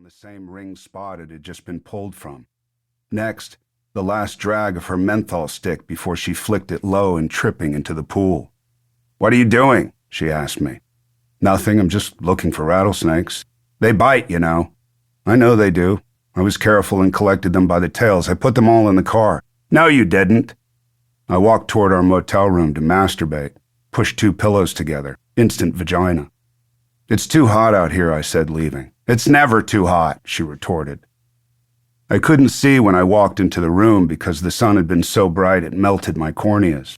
the same ring spot it had just been pulled from. Next, the last drag of her menthol stick before she flicked it low and tripping into the pool. "What are you doing?" she asked me. "Nothing, I'm just looking for rattlesnakes. They bite, you know." "I know they do. I was careful and collected them by the tails. I put them all in the car." "No, you didn't." I walked toward our motel room to masturbate, pushed 2 pillows together, instant vagina. "It's too hot out here," I said, leaving. "It's never too hot," she retorted. I couldn't see when I walked into the room because the sun had been so bright it melted my corneas.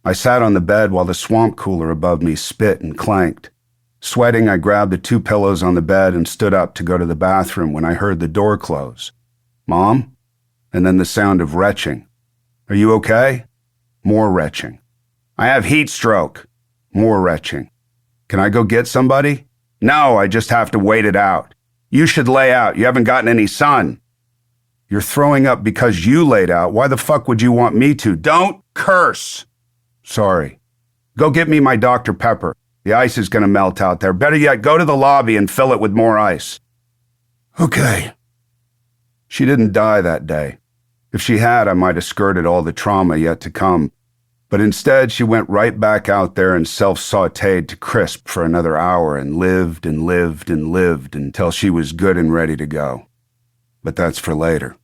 I sat on the bed while the swamp cooler above me spit and clanked. Sweating, I grabbed the 2 pillows on the bed and stood up to go to the bathroom when I heard the door close. "Mom?" And then the sound of retching. "Are you okay?" More retching. "I have heat stroke." More retching. "Can I go get somebody?" "No, I just have to wait it out." "You should lay out. You haven't gotten any sun." "You're throwing up because you laid out. Why the fuck would you want me to?" "Don't curse." "Sorry." "Go get me my Dr. Pepper. The ice is going to melt out there. Better yet, go to the lobby and fill it with more ice." "Okay." She didn't die that day. If she had, I might have skirted all the trauma yet to come. But instead, she went right back out there and self-sautéed to crisp for another hour and lived and lived and lived until she was good and ready to go. But that's for later.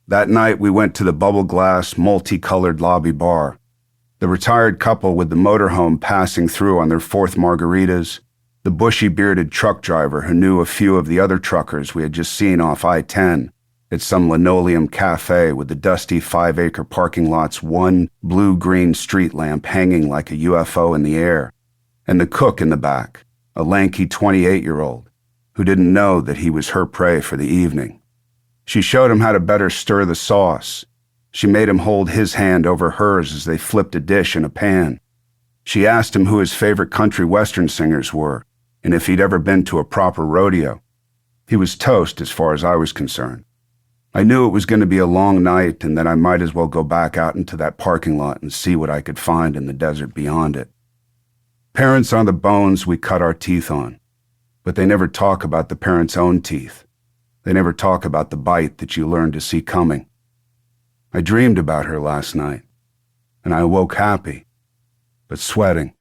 That night, we went to the bubble-glass, multicolored lobby bar. The retired couple with the motorhome passing through on their 4th margaritas, the bushy-bearded truck driver who knew a few of the other truckers we had just seen off I-10 at some linoleum cafe with the dusty 5-acre parking lot's one blue-green street lamp hanging like a UFO in the air, and the cook in the back, a lanky 28-year-old, who didn't know that he was her prey for the evening. She showed him how to better stir the sauce. She made him hold his hand over hers as they flipped a dish in a pan. She asked him who his favorite country western singers were, and if he'd ever been to a proper rodeo. He was toast as far as I was concerned. I knew it was going to be a long night and that I might as well go back out into that parking lot and see what I could find in the desert beyond it. Parents are the bones we cut our teeth on, but they never talk about the parents' own teeth. They never talk about the bite that you learn to see coming. I dreamed about her last night, and I awoke happy, but sweating.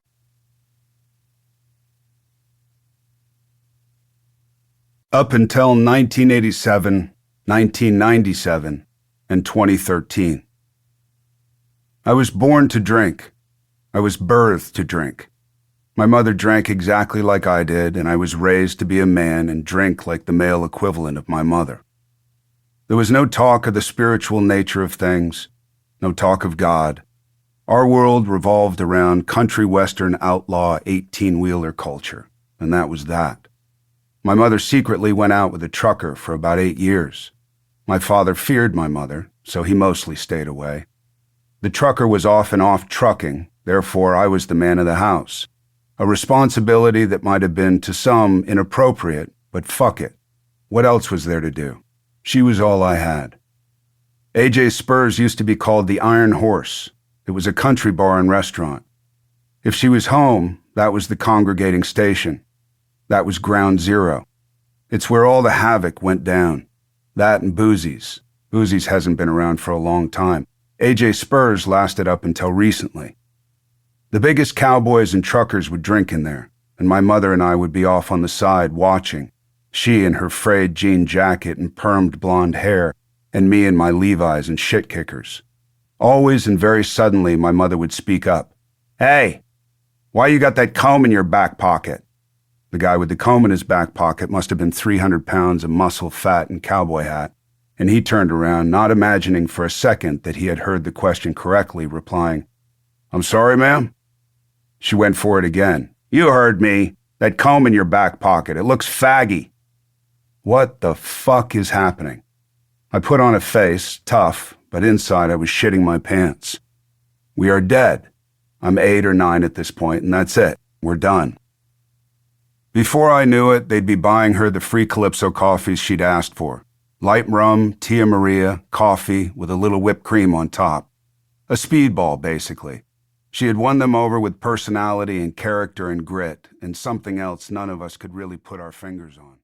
Up until 1987, 1997, and 2013. I was born to drink. I was birthed to drink. My mother drank exactly like I did, and I was raised to be a man and drink like the male equivalent of my mother. There was no talk of the spiritual nature of things, no talk of God. Our world revolved around country western outlaw 18-wheeler culture, and that was that. My mother secretly went out with a trucker for about 8 years. My father feared my mother, so he mostly stayed away. The trucker was off and off trucking, therefore I was the man of the house. A responsibility that might have been to some inappropriate, but fuck it. What else was there to do? She was all I had. AJ Spurs used to be called the Iron Horse. It was a country bar and restaurant. If she was home, that was the congregating station. That was ground zero. It's where all the havoc went down. That and Boozy's. Boozy's hasn't been around for a long time. AJ Spurs lasted up until recently. The biggest cowboys and truckers would drink in there, and my mother and I would be off on the side watching, she in her frayed jean jacket and permed blonde hair, and me in my Levi's and shit kickers. Always and very suddenly my mother would speak up. "Hey, why you got that comb in your back pocket?" The guy with the comb in his back pocket must have been 300 pounds of muscle, fat, and cowboy hat, and he turned around, not imagining for a second that he had heard the question correctly, replying, "I'm sorry, ma'am?" She went for it again. "You heard me. That comb in your back pocket. It looks faggy." What the fuck is happening? I put on a face, tough, but inside I was shitting my pants. We are dead. I'm 8 or 9 at this point, and that's it. We're done. Before I knew it, they'd be buying her the free Calypso coffees she'd asked for. Light rum, Tia Maria, coffee with a little whipped cream on top. A speedball, basically. She had won them over with personality and character and grit, and something else none of us could really put our fingers on.